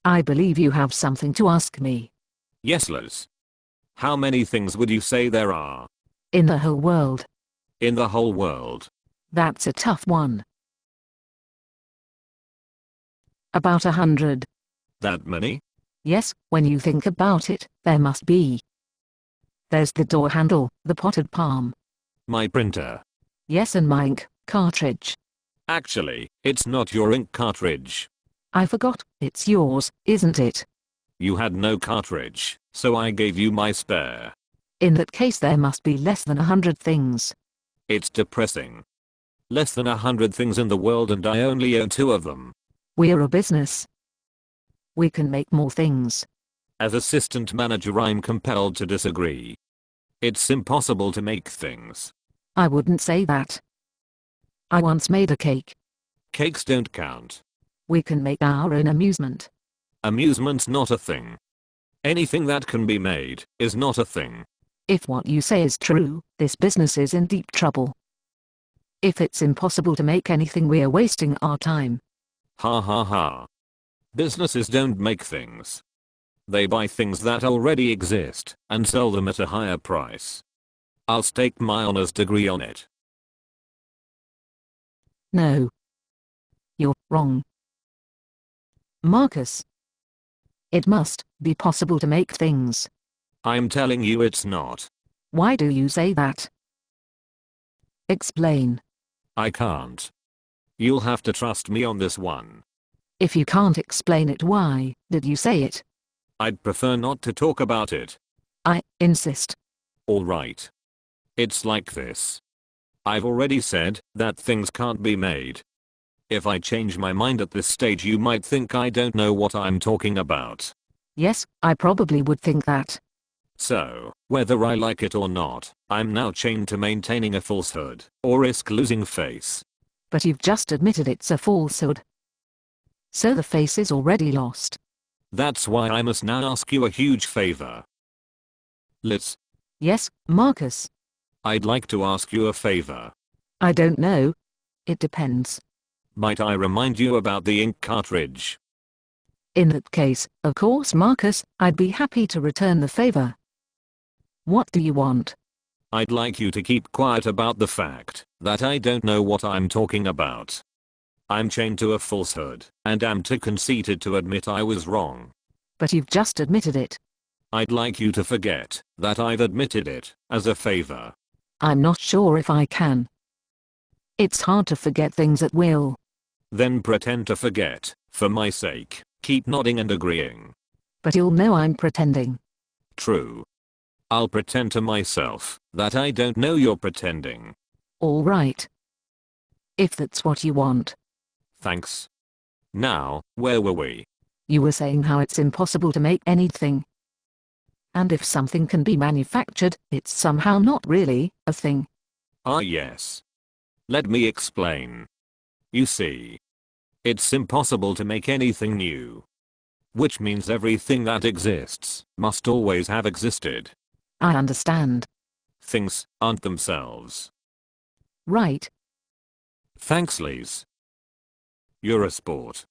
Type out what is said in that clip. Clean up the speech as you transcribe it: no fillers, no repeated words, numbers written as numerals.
I believe you have something to ask me. Yes, Liz. How many things would you say there are? In the whole world. In the whole world. That's a tough one. About 100. That many? Yes, when you think about it, there must be. There's the door handle, the potted palm. My printer. Yes, and my ink cartridge. Actually, it's not your ink cartridge. I forgot, it's yours, isn't it? You had no cartridge, so I gave you my spare. In that case there must be less than 100 things. It's depressing. Less than 100 things in the world and I only own 2 of them. We're a business. We can make more things. As assistant manager, I'm compelled to disagree. It's impossible to make things. I wouldn't say that. I once made a cake. Cakes don't count. We can make our own amusement. Amusement's not a thing. Anything that can be made is not a thing. If what you say is true, this business is in deep trouble. If it's impossible to make anything, we're wasting our time. Ha ha ha. Businesses don't make things. They buy things that already exist and sell them at a higher price. I'll stake my honors degree on it. No. You're wrong. Marcus. It must be possible to make things. I'm telling you it's not. Why do you say that? Explain. I can't. You'll have to trust me on this one. If you can't explain it, why did you say it? I'd prefer not to talk about it. I insist. Alright. It's like this. I've already said that things can't be made. If I change my mind at this stage, you might think I don't know what I'm talking about. Yes, I probably would think that. So, whether I like it or not, I'm now chained to maintaining a falsehood, or risk losing face. But you've just admitted it's a falsehood. So the face is already lost. That's why I must now ask you a huge favor. Liz. Yes, Marcus. I'd like to ask you a favor. I don't know. It depends. Might I remind you about the ink cartridge? In that case, of course, Marcus, I'd be happy to return the favor. What do you want? I'd like you to keep quiet about the fact that I don't know what I'm talking about. I'm chained to a falsehood, and am too conceited to admit I was wrong. But you've just admitted it. I'd like you to forget that I've admitted it, as a favor. I'm not sure if I can. It's hard to forget things at will. Then pretend to forget, for my sake. Keep nodding and agreeing. But you'll know I'm pretending. True. I'll pretend to myself that I don't know you're pretending. All right. If that's what you want. Thanks. Now, where were we? You were saying how it's impossible to make anything. And if something can be manufactured, it's somehow not really a thing. Ah yes. Let me explain. You see. It's impossible to make anything new. Which means everything that exists must always have existed. I understand. Things aren't themselves. Right. Thanks, Liz. You're a sport.